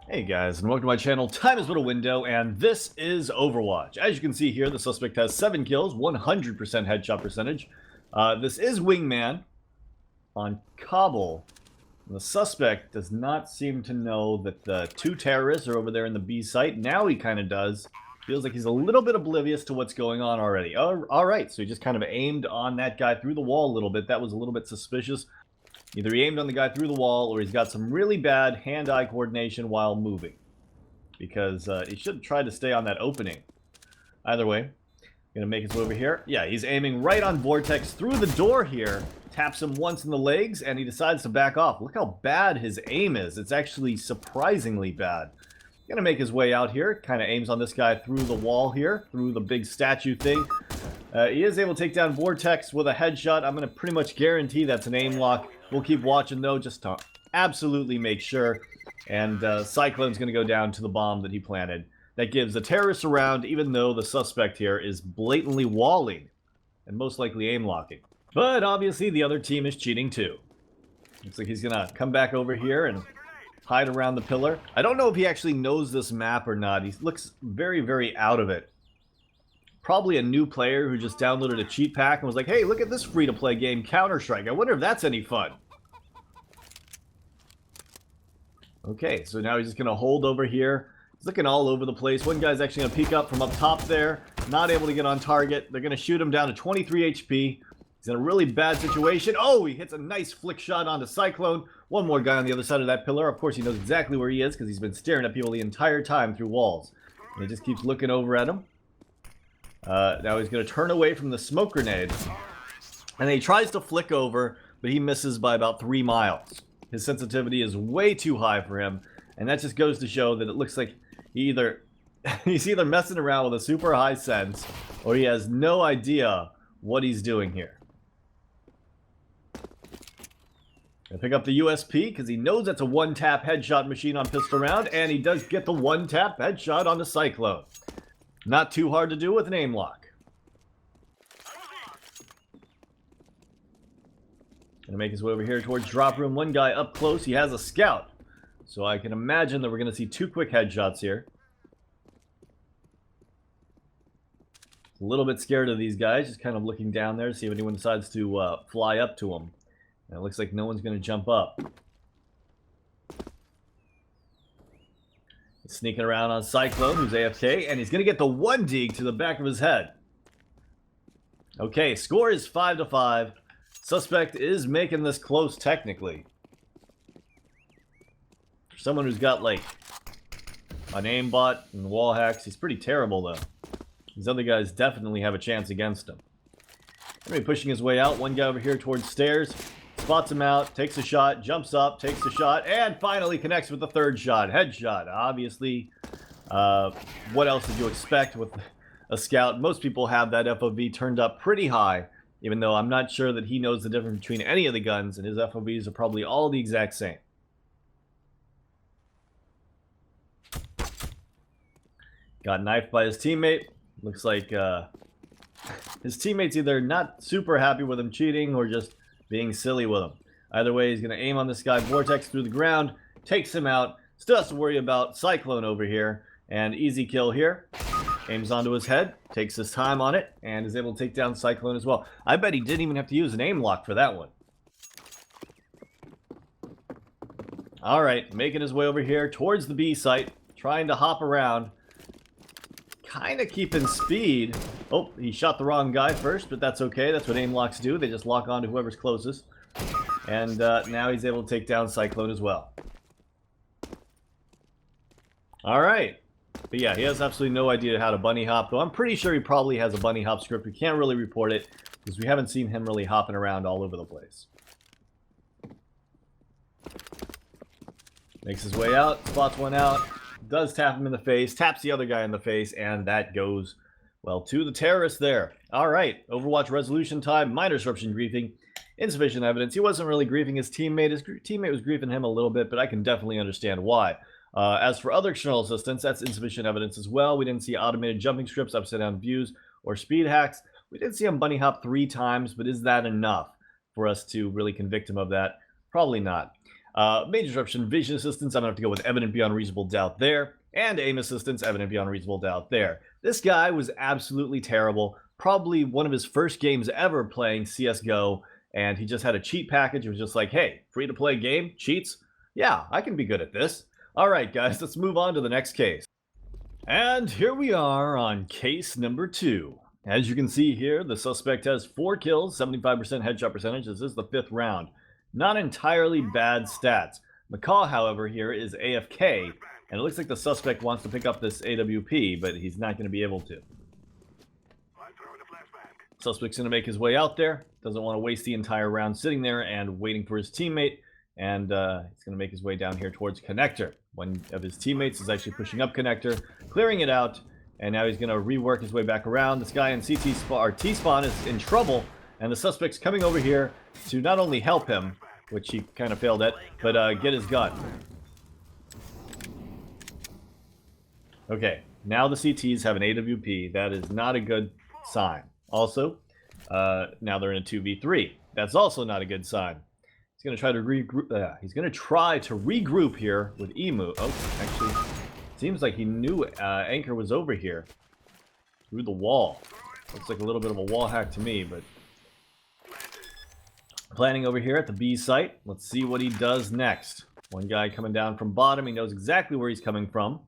Hey guys, and welcome to my channel. Time is but a window, and this is Overwatch. As you can see here, the suspect has 7 kills, 100% headshot percentage. This is Wingman on Cobble. The suspect does not seem to know that the 2 terrorists are over there in the B site. Now he kind of does. Feels like he's a little bit oblivious to what's going on already. Alright, so he just kind of aimed on that guy through the wall a little bit. That was a little bit suspicious. Either he aimed on the guy through the wall, or he's got some really bad hand-eye coordination while moving. Because he should try to stay on that opening. Either way, gonna make his way over here. Yeah, he's aiming right on Vortex through the door here. Taps him once in the legs, and he decides to back off. Look how bad his aim is. It's actually surprisingly bad. Gonna make his way out here. Kind of aims on this guy through the wall here, through the big statue thing. He is able to take down Vortex with a headshot. I'm going to pretty much guarantee that's an aim lock. We'll keep watching, though, just to absolutely make sure. And Cyclone's going to go down to the bomb that he planted. That gives the terrorists a round, even though the suspect here is blatantly walling and most likely aim locking. But obviously, the other team is cheating, too. Looks like he's going to come back over here and hide around the pillar. I don't know if he actually knows this map or not. He looks very, very out of it. Probably a new player who just downloaded a cheat pack and was like, hey, look at this free-to-play game, Counter-Strike. I wonder if that's any fun. Okay, so now he's just going to hold over here. He's looking all over the place. One guy's actually going to peek up from up top there. Not able to get on target. They're going to shoot him down to 23 HP. He's in a really bad situation. Oh, he hits a nice flick shot onto Cyclone. One more guy on the other side of that pillar. Of course, he knows exactly where he is because he's been staring at people the entire time through walls. And he just keeps looking over at him. Now he's going to turn away from the smoke grenade. And he tries to flick over, but he misses by about 3 miles. His sensitivity is way too high for him. And that just goes to show that it looks like he's either messing around with a super high sense, or he has no idea what he's doing here. Gonna pick up the USP, because he knows that's a one-tap headshot machine on pistol round, and he does get the one-tap headshot on the Cyclone. Not too hard to do with an aim lock. Gonna make his way over here towards drop room. One guy up close. He has a scout. So I can imagine that we're gonna see 2 quick headshots here. A little bit scared of these guys. Just kind of looking down there to see if anyone decides to fly up to him. And it looks like no one's gonna jump up. Sneaking around on Cyclone, who's AFK, and he's going to get the 1 dig to the back of his head. Okay, score is 5-5. Suspect is making this close, technically. For someone who's got, like, an aimbot and wall hacks, he's pretty terrible, though. These other guys definitely have a chance against him. Going to be pushing his way out. One guy over here towards stairs. Spots him out, takes a shot, jumps up, takes a shot, and finally connects with the 3rd shot. Headshot, obviously. What else did you expect with a scout? Most people have that FOV turned up pretty high, even though I'm not sure that he knows the difference between any of the guns, and his FOVs are probably all the exact same. Got knifed by his teammate. Looks like his teammate's either not super happy with him cheating or just being silly with him. Either way, he's going to aim on this guy. Vortex through the ground. Takes him out. Still has to worry about Cyclone over here. And easy kill here. Aims onto his head. Takes his time on it. And is able to take down Cyclone as well. I bet he didn't even have to use an aim lock for that one. Alright, making his way over here towards the B site. Trying to hop around. Kind of keeping speed. Oh, he shot the wrong guy first, but that's okay. That's what aim locks do. They just lock on to whoever's closest. And now he's able to take down Cyclone as well. Alright. But yeah, he has absolutely no idea how to bunny hop, though I'm pretty sure he probably has a bunny hop script. We can't really report it, because we haven't seen him really hopping around all over the place. Makes his way out, spots one out, does tap him in the face, taps the other guy in the face, and that goes, well, to the terrorist there. Alright, Overwatch resolution time, minor disruption griefing, insufficient evidence. He wasn't really griefing his teammate. His teammate was griefing him a little bit, but I can definitely understand why. As for other external assistance, that's insufficient evidence as well. We didn't see automated jumping scripts, upside down views, or speed hacks. We did see him bunny hop 3 times, but is that enough for us to really convict him of that? Probably not. Major disruption, vision assistance, I'm going to have to go with evident beyond reasonable doubt there. And aim assistance, evident beyond reasonable doubt there. This guy was absolutely terrible. Probably one of his first games ever playing CSGO. And he just had a cheat package. It was just like, hey, free to play game, cheats? Yeah, I can be good at this. All right, guys, let's move on to the next case. And here we are on case number 2. As you can see here, the suspect has 4 kills, 75% headshot percentage. This is the 5th round. Not entirely bad stats. McCaw, however, here is AFK, and it looks like the suspect wants to pick up this AWP, but he's not going to be able to. Suspect's going to make his way out there. Doesn't want to waste the entire round sitting there and waiting for his teammate, and he's going to make his way down here towards connector. One of his teammates is actually pushing up connector, clearing it out, and now he's going to rework his way back around. This guy in T-spawn is in trouble, and the suspect's coming over here to not only help him, which he kind of failed at, but get his gun. Okay, now the CTs have an AWP. That is not a good sign. Also, now they're in a 2v3. That's also not a good sign. He's going to try to regroup. He's going to try to regroup here with Emu. Oh, actually, seems like he knew Anchor was over here through the wall. Looks like a little bit of a wall hack to me, but planning over here at the B site. Let's see what he does next. One guy coming down from bottom. He knows exactly where he's coming from.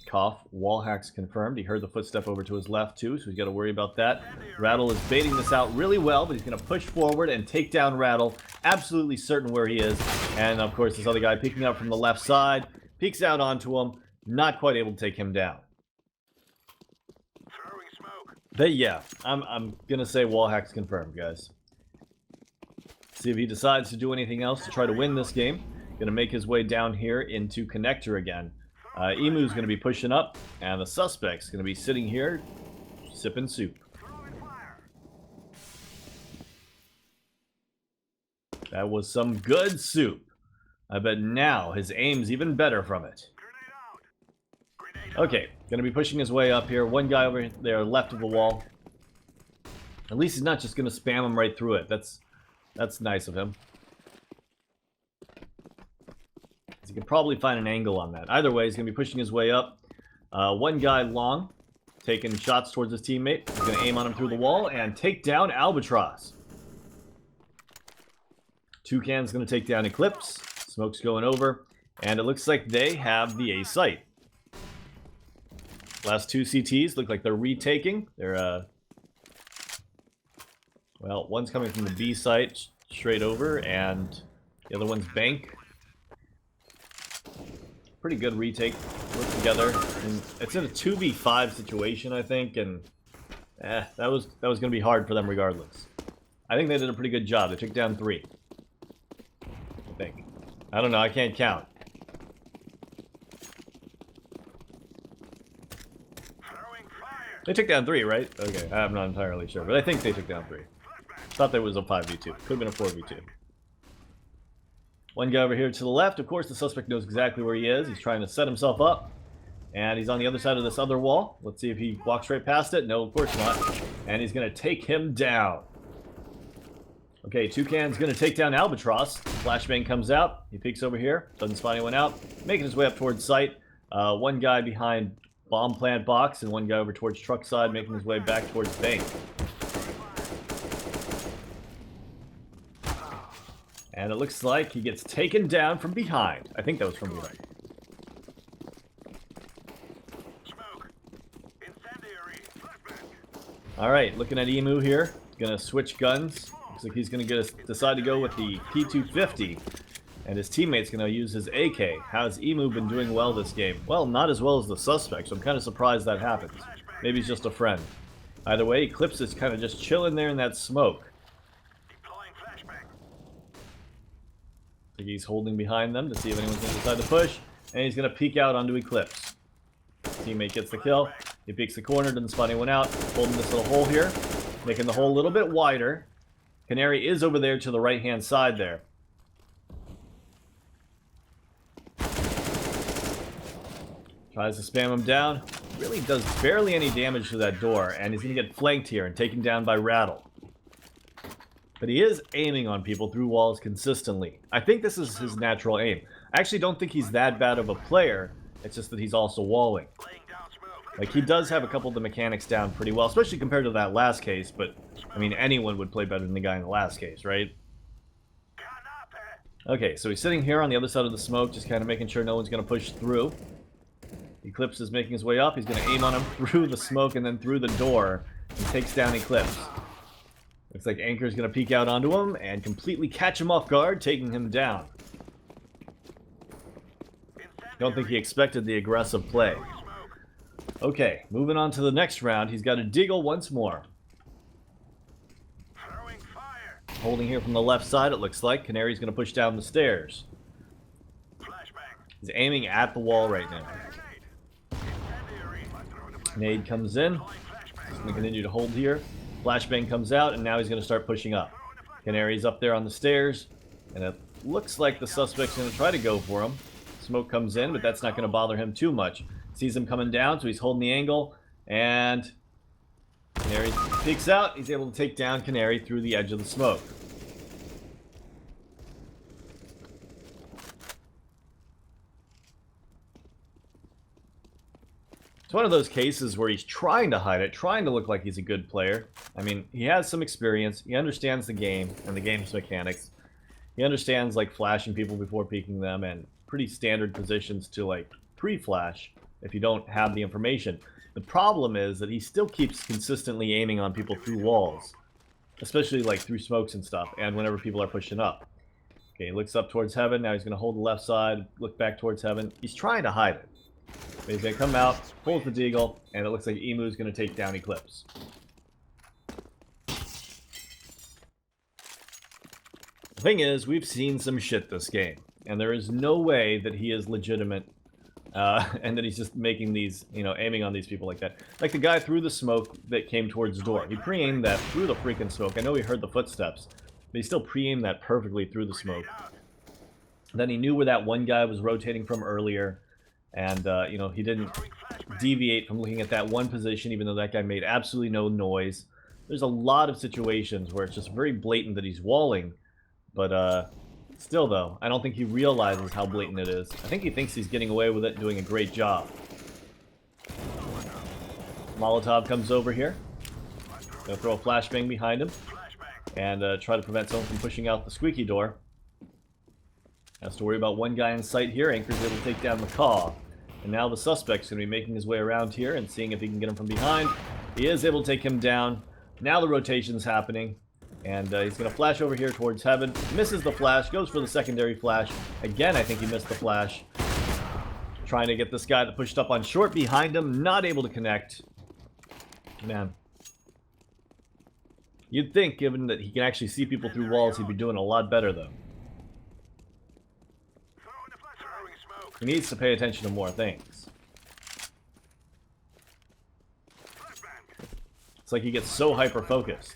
Cough. Wall hacks confirmed. He heard the footstep over to his left, too, so he's got to worry about that. Rattle is baiting this out really well, but he's going to push forward and take down Rattle. Absolutely certain where he is. And, of course, this other guy peeking up from the left side. Peeks out onto him. Not quite able to take him down. But, yeah, I'm going to say wall hacks confirmed, guys. See if he decides to do anything else to try to win this game. Going to make his way down here into connector again. Emu's going to be pushing up, and the suspect's going to be sitting here sipping soup. That was some good soup. I bet now his aim's even better from it. Okay, going to be pushing his way up here. One guy over there left of the wall. At least he's not just going to spam him right through it. That's nice of him. You can probably find an angle on that. Either way, he's going to be pushing his way up. One guy long, taking shots towards his teammate. He's going to aim on him through the wall and take down Albatross. Toucan's going to take down Eclipse. Smoke's going over. And it looks like they have the A site. Last 2 CTs look like they're retaking. They're, well, one's coming from the B site straight over, and the other one's bank. Pretty good retake. Work together. And it's in a 2v5 situation, I think, and that was going to be hard for them regardless. I think they did a pretty good job. They took down 3. I think. I don't know. I can't count. They took down 3, right? Okay, I'm not entirely sure, but I think they took down 3. Thought there was a 5v2. Could have been a 4v2. One guy over here to the left. Of course, the suspect knows exactly where he is. He's trying to set himself up. And he's on the other side of this other wall. Let's see if he walks right past it. No, of course not. And he's going to take him down. Okay, Toucan's going to take down Albatross. Flashbang comes out. He peeks over here. Doesn't spot anyone out. Making his way up towards site. One guy behind bomb plant box. And one guy over towards truck side, making his way back towards bank. And it looks like he gets taken down from behind. I think that was from behind. Alright, looking at Emu here. Gonna switch guns. Looks like he's gonna decide to go with the P250. And his teammate's gonna use his AK. How's Emu been doing well this game? Well, not as well as the suspect, so I'm kind of surprised that happens. Maybe he's just a friend. Either way, Eclipse is kind of just chilling there in that smoke. He's holding behind them to see if anyone's going to decide to push. And he's going to peek out onto Eclipse. Teammate gets the kill. He peeks the corner, doesn't spot anyone out. Holding this little hole here. Making the hole a little bit wider. Canary is over there to the right-hand side there. Tries to spam him down. Really does barely any damage to that door. And he's going to get flanked here and taken down by Rattle. But he is aiming on people through walls consistently. I think this is his natural aim. I actually don't think he's that bad of a player. It's just that he's also walling. Like, he does have a couple of the mechanics down pretty well, especially compared to that last case, but, I mean, anyone would play better than the guy in the last case, right? Okay, so he's sitting here on the other side of the smoke, just kind of making sure no one's going to push through. Eclipse is making his way up. He's going to aim on him through the smoke and then through the door, and takes down Eclipse. Looks like Anchor's going to peek out onto him and completely catch him off guard, taking him down. Don't think he expected the aggressive play. Okay, moving on to the next round. He's got a Deagle once more. Holding here from the left side, it looks like. Canary's going to push down the stairs. He's aiming at the wall right now. Nade comes in. He's going to continue to hold here. Flashbang comes out, and now he's going to start pushing up. Canary's up there on the stairs, and it looks like the suspect's going to try to go for him. Smoke comes in, but that's not going to bother him too much. Sees him coming down, so he's holding the angle, and Canary peeks out. He's able to take down Canary through the edge of the smoke. It's one of those cases where he's trying to hide it, trying to look like he's a good player. I mean, he has some experience. He understands the game and the game's mechanics. He understands, like, flashing people before peeking them and pretty standard positions to, like, pre-flash if you don't have the information. The problem is that he still keeps consistently aiming on people through walls, especially, like, through smokes and stuff, and whenever people are pushing up. Okay, he looks up towards heaven. Now he's going to hold the left side, look back towards heaven. He's trying to hide it. But he's going to come out, pulls the Deagle, and it looks like Emu's going to take down Eclipse. The thing is, we've seen some shit this game, and there is no way that he is legitimate, and that he's just making these, you know, aiming on these people like that. Like the guy through the smoke that came towards the door. He pre-aimed that through the freaking smoke. I know he heard the footsteps, but he still pre-aimed that perfectly through the smoke. Then he knew where that one guy was rotating from earlier, and, you know, he didn't deviate from looking at that one position, even though that guy made absolutely no noise. There's a lot of situations where it's just very blatant that he's walling, but, still, though, I don't think he realizes how blatant it is. I think he thinks he's getting away with it and doing a great job. Molotov comes over here. Gonna throw a flashbang behind him and try to prevent someone from pushing out the squeaky door. Has to worry about one guy in sight here. Anchor's able to take down McCaw. And now the suspect's going to be making his way around here and seeing if he can get him from behind. He is able to take him down. Now the rotation's happening. And he's going to flash over here towards heaven. Misses the flash. Goes for the secondary flash. Again, I think he missed the flash. Trying to get this guy that pushed up on short behind him. Not able to connect. Man. You'd think, given that he can actually see people through walls, he'd be doing a lot better, though. He needs to pay attention to more things. It's like he gets so hyper-focused.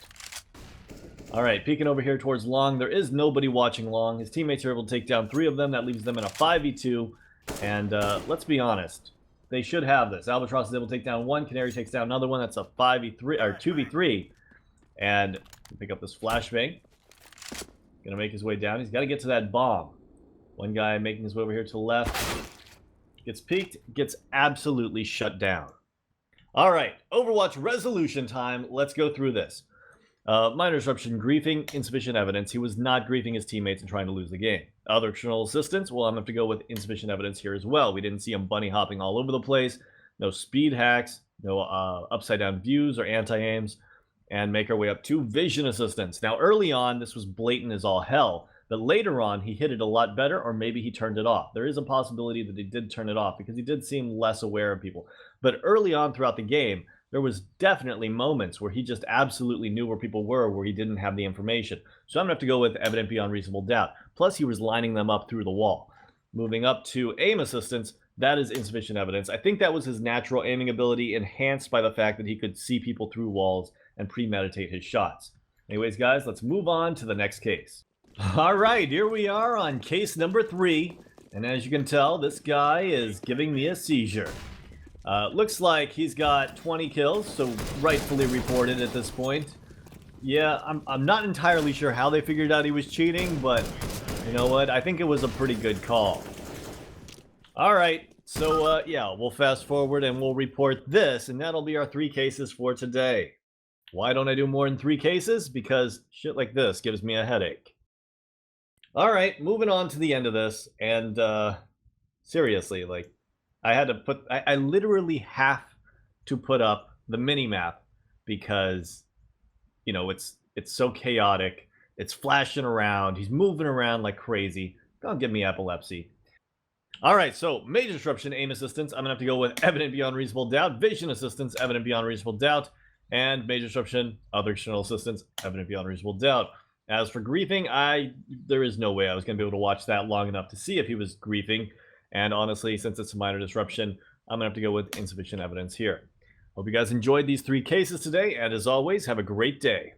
Alright, peeking over here towards Long. There is nobody watching Long. His teammates are able to take down 3 of them. That leaves them in a 5v2. And let's be honest. They should have this. Albatross is able to take down 1. Canary takes down another one. That's a 5v3 or 2v3. And pick up this flashbang. Gonna make his way down. He's got to get to that bomb. One guy making his way over here to the left. Gets peeked. Gets absolutely shut down. Alright, Overwatch resolution time. Let's go through this. Minor disruption, griefing, insufficient evidence. He was not griefing his teammates and trying to lose the game. Other external assistance, well, I'm going to have to go with insufficient evidence here as well. We didn't see him bunny hopping all over the place. No speed hacks, no upside down views or anti-aims. And make our way up to vision assistance. Now, early on, this was blatant as all hell. But later on, he hit it a lot better, or maybe he turned it off. There is a possibility that he did turn it off because he did seem less aware of people. But early on throughout the game, there was definitely moments where he just absolutely knew where people were, where he didn't have the information. So I'm going to have to go with evident beyond reasonable doubt. Plus, he was lining them up through the wall. Moving up to aim assistance, that is insufficient evidence. I think that was his natural aiming ability, enhanced by the fact that he could see people through walls and premeditate his shots. Anyways, guys, let's move on to the next case. All right, here we are on case number 3. And as you can tell, this guy is giving me a seizure. Looks like he's got 20 kills, so rightfully reported at this point. Yeah, I'm not entirely sure how they figured out he was cheating, but you know what? I think it was a pretty good call. All right, so yeah, we'll fast forward and we'll report this, and that'll be our 3 cases for today. Why don't I do more than 3 cases? Because shit like this gives me a headache. All right, moving on to the end of this, and seriously, like, I literally have to put up the mini map because it's so chaotic. It's flashing around. He's moving around like crazy. Don't give me epilepsy. All right, so major disruption, aim assistance. I'm gonna have to go with evident beyond reasonable doubt. Vision assistance, evident beyond reasonable doubt, and major disruption, other external assistance, evident beyond reasonable doubt. As for griefing, there is no way I was gonna be able to watch that long enough to see if he was griefing. And honestly, since it's a minor disruption, I'm gonna have to go with insufficient evidence here. Hope you guys enjoyed these 3 cases today, and as always, have a great day.